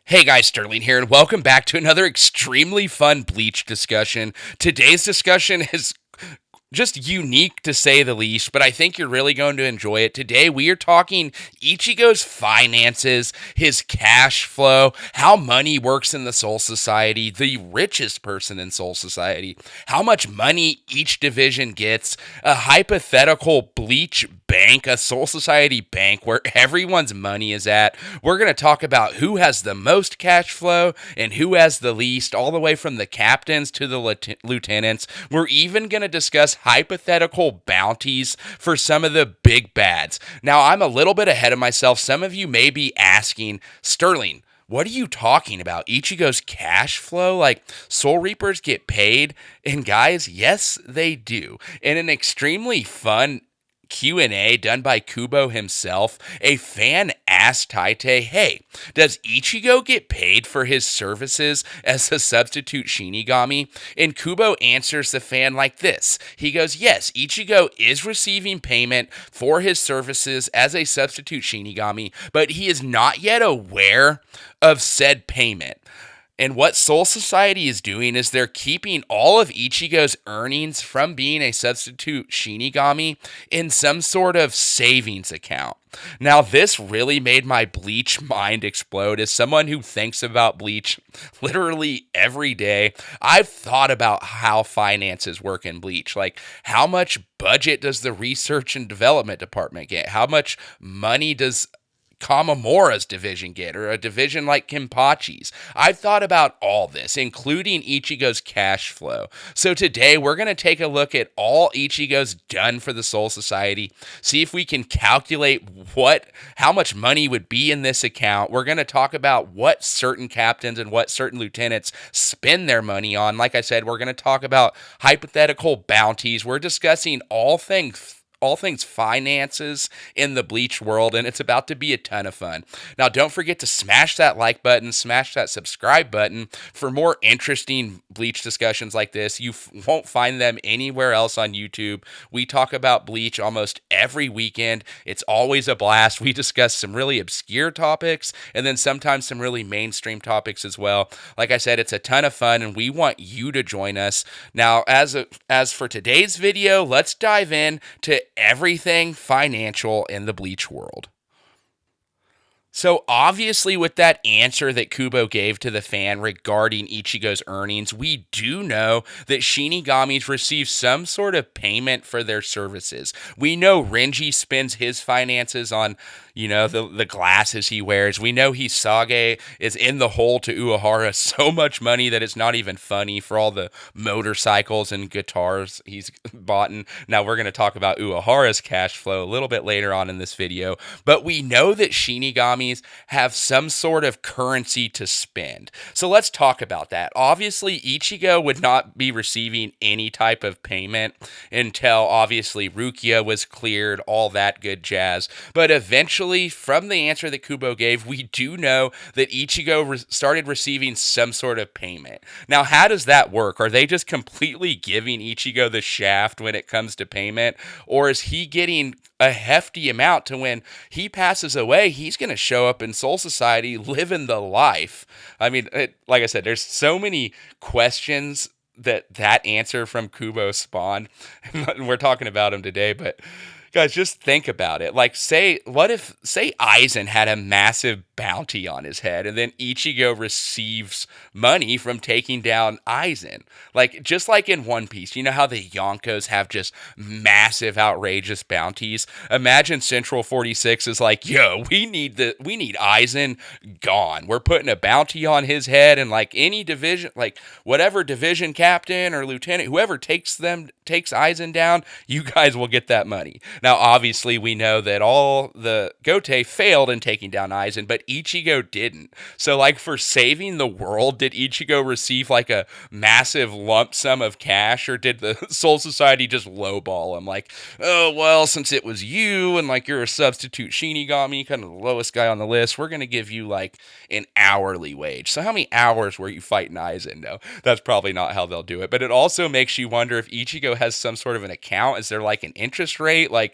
Hey guys, Sterling here, and welcome back to another extremely fun Bleach discussion. Today's discussion is just unique to say the least, but I think you're really going to enjoy it. Today, we are talking Ichigo's finances, his cash flow, how money works in the Soul Society, the richest person in Soul Society, how much money each division gets, a hypothetical Bleach bank, a Soul Society bank where everyone's money is at. We're going to talk about who has the most cash flow and who has the least, all the way from the captains to the lieutenants. We're even going to discuss hypothetical bounties for some of the big bads. Now, I'm a little bit ahead of myself. Some of you may be asking, Sterling, what are you talking about? Ichigo's cash flow? Like, Soul Reapers get paid? And guys, yes, they do. In an extremely fun Q&A done by Kubo himself, a fan asked Taite, hey, does Ichigo get paid for his services as a substitute Shinigami? And Kubo answers the fan like this. He goes, yes, Ichigo is receiving payment for his services as a substitute Shinigami, but he is not yet aware of said payment. And what Soul Society is doing is they're keeping all of Ichigo's earnings from being a substitute Shinigami in some sort of savings account. Now, this really made my Bleach mind explode. As someone who thinks about Bleach literally every day, I've thought about how finances work in Bleach. Like, how much budget does the research and development department get? How much money does Kamamura's division get, or a division like Kenpachi's? I've thought about all this, including Ichigo's cash flow. So today we're going to take a look at all Ichigo's done for the Soul Society, see if we can calculate how much money would be in this account. We're going to talk about what certain captains and what certain lieutenants spend their money on. Like I said, we're going to talk about hypothetical bounties. We're discussing all things finances in the Bleach world, and it's about to be a ton of fun. Now, don't forget to smash that like button, smash that subscribe button for more interesting Bleach discussions like this. You won't find them anywhere else on YouTube. We talk about Bleach almost every weekend. It's always a blast. We discuss some really obscure topics and then sometimes some really mainstream topics as well. Like I said, it's a ton of fun, and we want you to join us. Now, as for today's video, let's dive in to everything financial in the Bleach world. So obviously, with that answer that Kubo gave to the fan regarding Ichigo's earnings, we do know that Shinigamis receive some sort of payment for their services. We know Renji spends his finances on, the glasses he wears. We know Hisage is in the hole to Uehara so much money that it's not even funny for all the motorcycles and guitars he's bought. Now we're going to talk about Uehara's cash flow a little bit later on in this video, but we know that Shinigami have some sort of currency to spend. So let's talk about that. Obviously, Ichigo would not be receiving any type of payment until obviously Rukia was cleared, all that good jazz. But eventually, from the answer that Kubo gave, we do know that Ichigo started receiving some sort of payment. Now, how does that work? Are they just completely giving Ichigo the shaft when it comes to payment? Or is he getting a hefty amount to when he passes away, he's going to show up in Soul Society living the life? I mean, like I said, there's so many questions that answer from Kubo spawned. We're talking about him today, but guys, just think about it. Like, say Aizen had a massive bounty on his head, and then Ichigo receives money from taking down Aizen. Like, just like in One Piece, you know how the Yonkos have just massive, outrageous bounties? Imagine Central 46 is like, yo, we need Aizen gone. We're putting a bounty on his head, and like any division, like whatever division captain or lieutenant, whoever takes Aizen down, you guys will get that money. Now, obviously, we know that all the Gote failed in taking down Aizen, but Ichigo didn't. So, like, for saving the world, did Ichigo receive, like, a massive lump sum of cash, or did the Soul Society just lowball him? Like, oh, well, since it was you, and, like, you're a substitute Shinigami, kind of the lowest guy on the list, we're going to give you, like, an hourly wage. So how many hours were you fighting Aizen? No, that's probably not how they'll do it. But it also makes you wonder if Ichigo has some sort of an account. Is there, like, an interest rate? Like,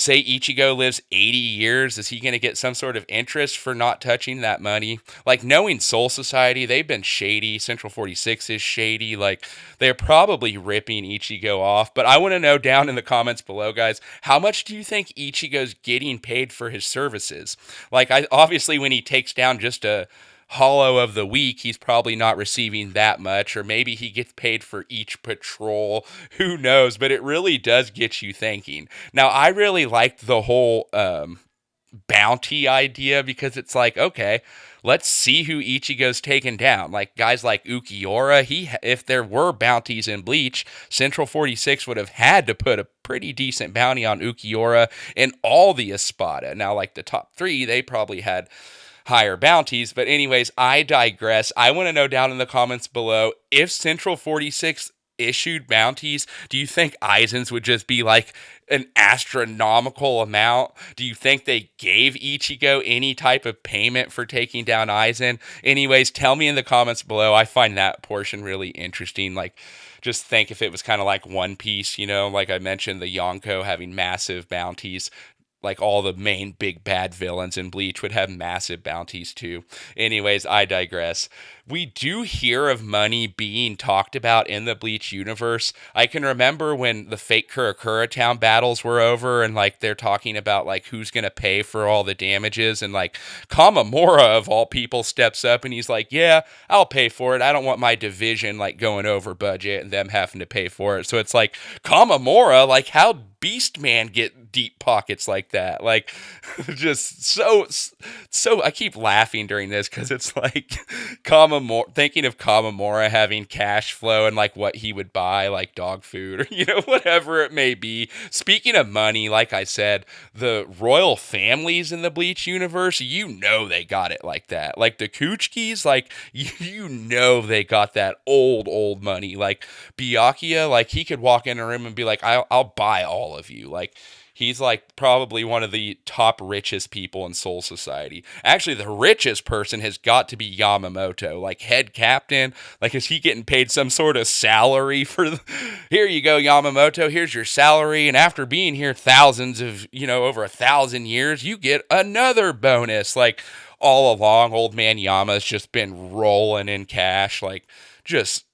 say Ichigo lives 80 years, is he going to get some sort of interest for not touching that money? Like, knowing Soul Society, they've been shady. Central 46 is shady. Like, they're probably ripping Ichigo off. But I want to know down in the comments below, guys, how much do you think Ichigo's getting paid for his services? Like, obviously, when he takes down just a Hollow of the Week, he's probably not receiving that much, or maybe he gets paid for each patrol. Who knows? But it really does get you thinking. Now, I really liked the whole bounty idea because it's like, okay, let's see who Ichigo's taken down. Like guys like Ukiura, if there were bounties in Bleach, Central 46 would have had to put a pretty decent bounty on Ukiura and all the Espada. Now, like the top three, they probably had higher bounties. But anyways, I digress. I want to know down in the comments below, if Central 46 issued bounties, do you think Aizen's would just be like an astronomical amount? Do you think they gave Ichigo any type of payment for taking down Aizen? Anyways, tell me in the comments below. I find that portion really interesting. Like, just think if it was kind of like One Piece, like I mentioned, the Yonko having massive bounties. Like all the main big bad villains in Bleach would have massive bounties too. Anyways, I digress. We do hear of money being talked about in the Bleach universe. I can remember when the fake Kurakura Town battles were over and like they're talking about like who's going to pay for all the damages, and like Kamamura of all people steps up and he's like, yeah, I'll pay for it. I don't want my division like going over budget and them having to pay for it. So it's like, Kamamura, like how Beast Man get deep pockets like that? Like, just so I keep laughing during this because it's like Kamamura, thinking of Kamamura having cash flow and like what he would buy, like dog food or whatever it may be. Speaking of money, like I said, the royal families in the Bleach universe, they got it like that. Like the Kuchikis, like they got that old money. Like Byakuya, like he could walk in a room and be like, I'll buy all of you. Like he's like probably one of the top richest people in Soul Society. Actually, the richest person has got to be Yamamoto, like head captain. Like, is he getting paid some sort of salary for? Here you go, Yamamoto. Here's your salary, and after being here thousands of, over 1,000 years, you get another bonus. Like all along, old man Yama's just been rolling in cash, like just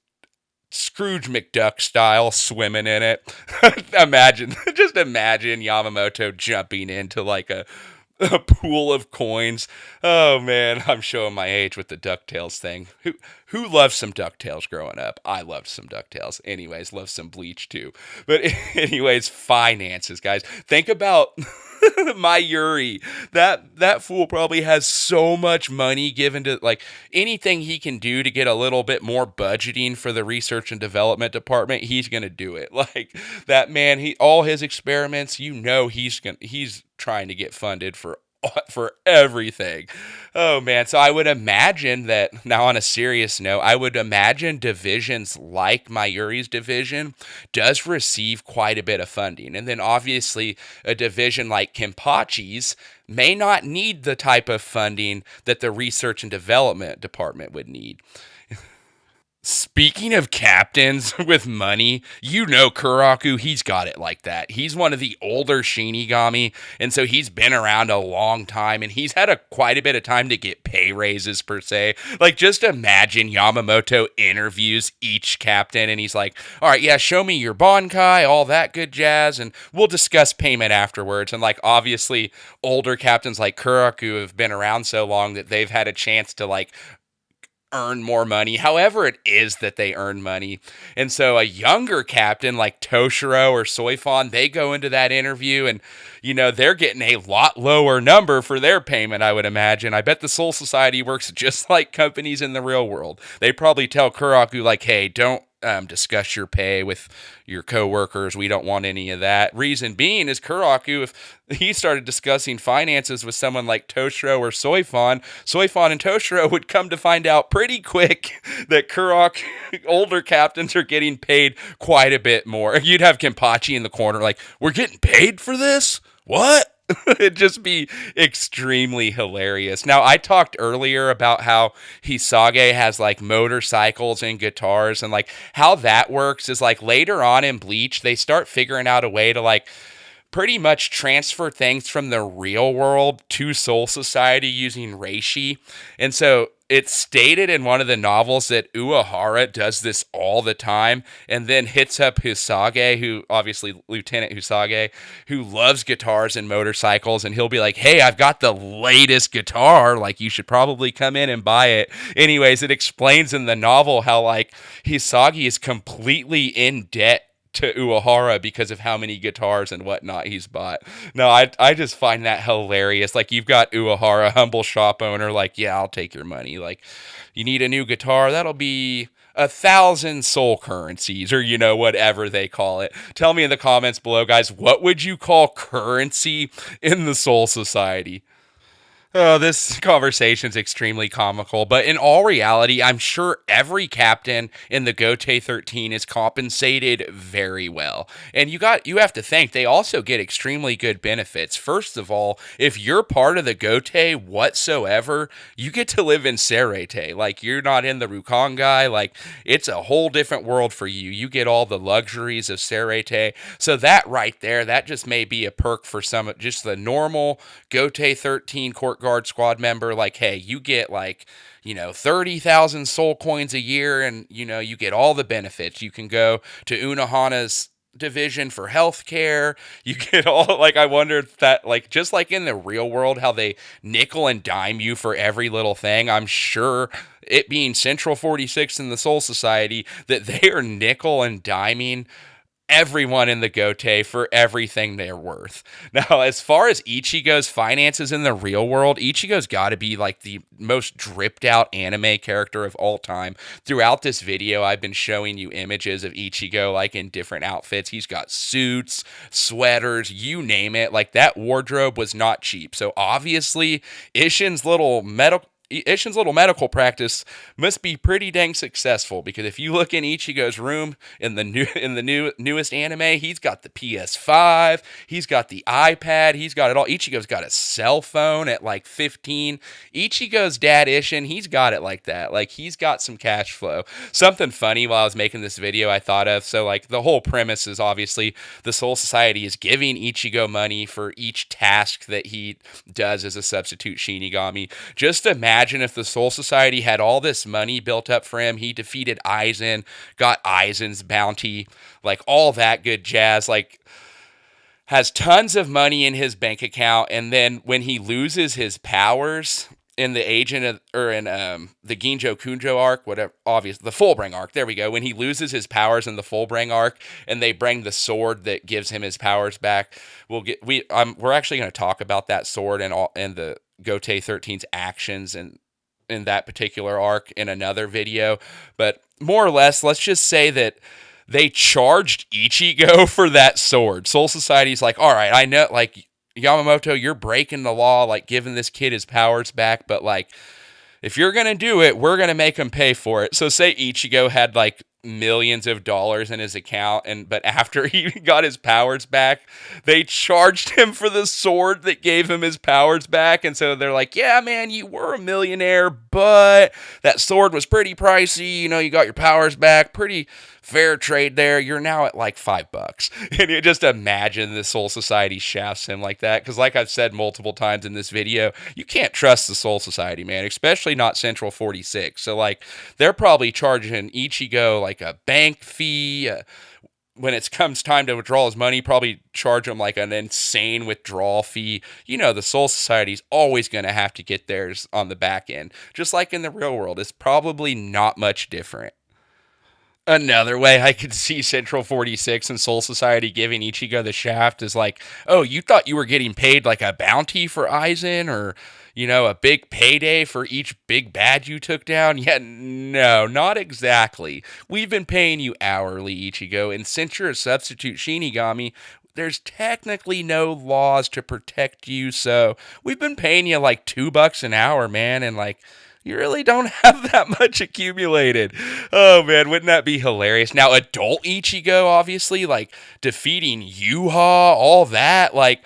Scrooge McDuck style, swimming in it. Just imagine Yamamoto jumping into like a pool of coins. Oh man, I'm showing my age with the DuckTales thing. Who loved some DuckTales growing up? I loved some DuckTales. Anyways, love some Bleach too. But anyways, finances, guys. Think about my Yuri. That fool probably has so much money given to like anything he can do to get a little bit more budgeting for the research and development department, he's gonna do it. Like that man, all his experiments, he's trying to get funded for everything. Oh man, so I would imagine that, now on a serious note, I would imagine divisions like Mayuri's division does receive quite a bit of funding. And then obviously a division like Kenpachi's may not need the type of funding that the research and development department would need. Speaking of captains with money, Kuraku, he's got it like that. He's one of the older Shinigami, and so he's been around a long time, and he's had quite a bit of time to get pay raises, per se. Like, just imagine Yamamoto interviews each captain, and he's like, all right, yeah, show me your Bankai, all that good jazz, and we'll discuss payment afterwards. And, like, obviously, older captains like Kuraku have been around so long that they've had a chance to, like, earn more money, however it is that they earn money. And so a younger captain like Toshiro or Soifon, they go into that interview and, they're getting a lot lower number for their payment, I would imagine. I bet the Soul Society works just like companies in the real world. They probably tell Kuraku, like, hey, don't discuss your pay with your coworkers. We don't want any of that. Reason being is Kuraku, if he started discussing finances with someone like Toshiro or Soifon and Toshiro would come to find out pretty quick that Kuraku, older captains, are getting paid quite a bit more. You'd have Kenpachi in the corner like, we're getting paid for this? What? It'd just be extremely hilarious. Now, I talked earlier about how Hisage has like motorcycles and guitars, and like how that works is like later on in Bleach, they start figuring out a way to like pretty much transfer things from the real world to Soul Society using reishi. And so it's stated in one of the novels that Uehara does this all the time and then hits up Hisage, who obviously Lieutenant Hisage, who loves guitars and motorcycles, and he'll be like, "Hey, I've got the latest guitar, like you should probably come in and buy it." Anyways, it explains in the novel how like Hisage is completely in debt to Uehara because of how many guitars and whatnot he's bought. No, I just find that hilarious. Like, you've got Uehara, humble shop owner, like, yeah, I'll take your money. Like, you need a new guitar, that'll be 1,000 soul currencies, or whatever they call it. Tell me in the comments below, guys, what would you call currency in the Soul Society? Oh, this conversation's extremely comical, but in all reality, I'm sure every captain in the Gote 13 is compensated very well. And you have to think they also get extremely good benefits. First of all, if you're part of the Gote whatsoever, you get to live in Serete. Like, you're not in the Rukongai. Like, it's a whole different world for you. You get all the luxuries of Serete. So that right there, that just may be a perk for some, just the normal Gote 13 court guard squad member. Like, hey, you get like 30,000 soul coins a year, and you get all the benefits. You can go to Unohana's division for healthcare. You get all, like, I wonder if that, like, just like in the real world, how they nickel and dime you for every little thing. I'm sure, it being Central 46 in the Soul Society, that they are nickel and diming everyone in the Gote for everything they're worth. Now, as far as Ichigo's finances in the real world, Ichigo's got to be like the most dripped out anime character of all time. Throughout this video, I've been showing you images of Ichigo like in different outfits. He's got suits, sweaters, you name it. Like, that wardrobe was not cheap. So obviously, Ishin's little medical practice must be pretty dang successful, because if you look in Ichigo's room in the newest anime, he's got the PS5, he's got the iPad, he's got it all. Ichigo's got a cell phone at like 15. Ichigo's dad Ishin, he's got it like that. Like, he's got some cash flow. Something funny while I was making this video I thought of, so like the whole premise is obviously the Soul Society is giving Ichigo money for each task that he does as a substitute Shinigami. Just imagine if the Soul Society had all this money built up for him. He defeated Aizen, got Aizen's bounty, like all that good jazz, like has tons of money in his bank account, and then when he loses his powers in the the Ginjo Kunjo arc, whatever, obvious, the Fullbring arc, there we go, when he loses his powers in the Fullbring arc, and they bring the sword that gives him his powers back, we're actually going to talk about that sword and the Gote 13's actions and in that particular arc in another video. But more or less, let's just say that they charged Ichigo for that sword. Soul Society's like, all right, I know, like, Yamamoto, you're breaking the law, like giving this kid his powers back, but like, if you're going to do it, we're going to make him pay for it. So say Ichigo had like millions of dollars in his account, but after he got his powers back, they charged him for the sword that gave him his powers back. And so they're like, yeah, man, you were a millionaire, but that sword was pretty pricey. You got your powers back. Pretty fair trade there. You're now at like $5. And you just imagine the Soul Society shafts him like that. Because like I've said multiple times in this video, you can't trust the Soul Society, man, especially not Central 46. So like, they're probably charging Ichigo like a bank fee. When it comes time to withdraw his money, probably charge him like an insane withdrawal fee. The Soul Society's always going to have to get theirs on the back end. Just like in the real world, it's probably not much different. Another way I could see Central 46 and Soul Society giving Ichigo the shaft is like, oh, you thought you were getting paid like a bounty for Aizen, or, a big payday for each big bad you took down? Yeah, no, not exactly. We've been paying you hourly, Ichigo, and since you're a substitute Shinigami, there's technically no laws to protect you, so we've been paying you like $2 an hour, man, and like, you really don't have that much accumulated. Oh man, wouldn't that be hilarious? Now, adult Ichigo, obviously, like defeating Yuha, all that, like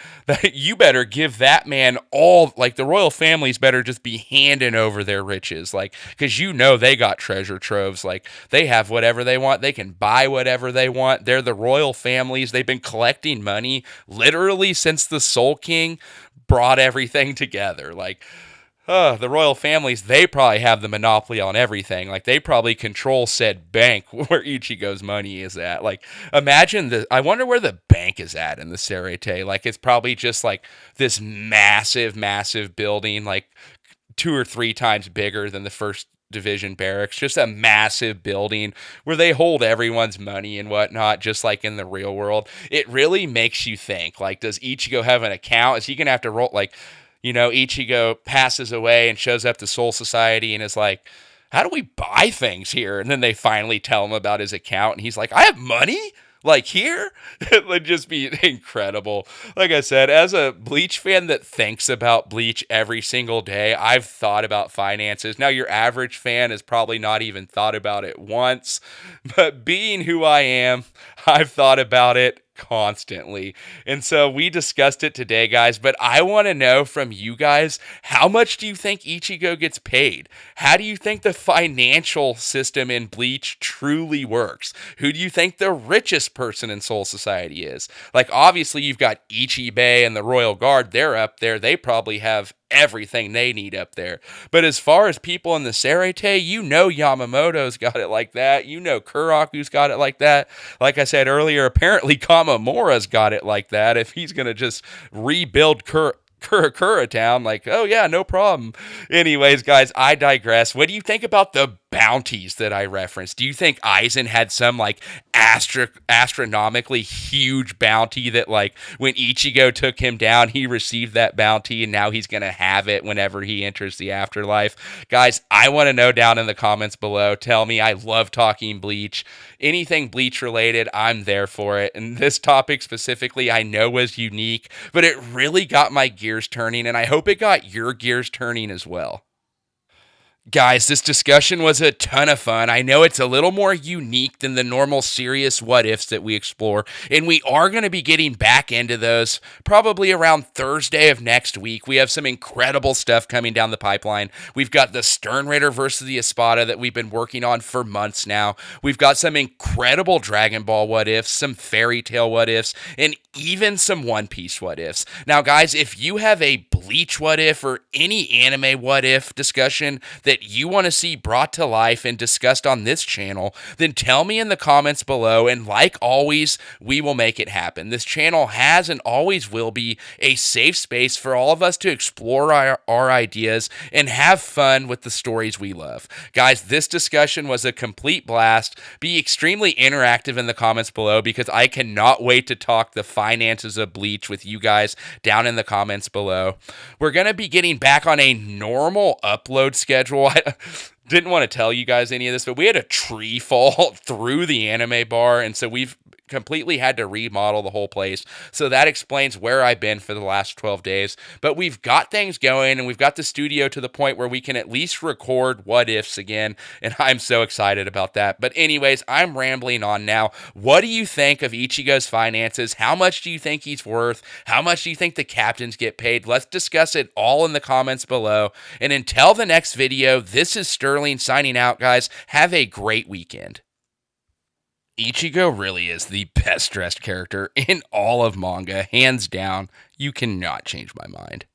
you better give that man all, like the royal families better just be handing over their riches, like because you know they got treasure troves, like they have whatever they want, they can buy whatever they want. They're the royal families. They've been collecting money literally since the Soul King brought everything together. Like the royal families, they probably have the monopoly on everything. Like, they probably control said bank where Ichigo's money is at. Like, imagine the. I wonder where the bank is at in the Serete. Like, it's probably just like this massive, massive building, like 2 or 3 times bigger than the first division barracks. Just a massive building where they hold everyone's money and whatnot, just like in the real world. It really makes you think, like, does Ichigo have an account? Is he going to have to roll, like, Ichigo passes away and shows up to Soul Society and is like, how do we buy things here? And then they finally tell him about his account, and he's like, I have money? Like here? It would just be incredible. Like I said, as a Bleach fan that thinks about Bleach every single day, I've thought about finances. Now, your average fan has probably not even thought about it once, but being who I am, I've thought about it constantly. And so we discussed it today, guys, but I want to know from you guys, how much do you think Ichigo gets paid? How do you think the financial system in Bleach truly works? Who do you think the richest person in Soul Society is? Like, obviously, you've got Ichibei and the Royal Guard. They're up there. They probably have everything they need up there. But as far as people in the Serete, Yamamoto's got it like that. Kuraku's got it like that. Like I said earlier, apparently Kamamura's got it like that. If he's going to just rebuild Kura Town, like, oh yeah, no problem. Anyways, guys, I digress. What do you think about the bounties that I referenced? Do you think Aizen had some like astronomically huge bounty that, like, when Ichigo took him down, he received that bounty and now he's going to have it whenever he enters the afterlife? Guys, I want to know down in the comments below. Tell me. I love talking Bleach. Anything Bleach related, I'm there for it. And this topic specifically, I know was unique, but it really got my gears turning, and I hope it got your gears turning as well. Guys, this discussion was a ton of fun. I know it's a little more unique than the normal serious what ifs that we explore, and we are going to be getting back into those probably around Thursday of next week. We have some incredible stuff coming down the pipeline. We've got the Stern Raider versus the Espada that we've been working on for months now. We've got some incredible Dragon Ball what ifs, some Fairy Tail what ifs, and even some One Piece what ifs. Now, guys, if you have a Bleach what if or any anime what if discussion that you want to see brought to life and discussed on this channel, then tell me in the comments below, and like always, we will make it happen. This channel has and always will be a safe space for all of us to explore our ideas and have fun with the stories we love. Guys, this discussion was a complete blast. Be extremely interactive in the comments below, because I cannot wait to talk the finances of Bleach with you guys down in the comments below. We're going to be getting back on a normal upload schedule. I didn't want to tell you guys any of this, but we had a tree fall through the anime bar, and so we've completely had to remodel the whole place. So that explains where I've been for the last 12 days. But we've got things going, and we've got the studio to the point where we can at least record what ifs again, and I'm so excited about that. But anyways, I'm rambling on now. What do you think of Ichigo's finances? How much do you think he's worth? How much do you think the captains get paid? Let's discuss it all in the comments below. And until the next video, this is Sterling signing out, guys. Have a great weekend. Ichigo really is the best dressed character in all of manga, hands down. You cannot change my mind.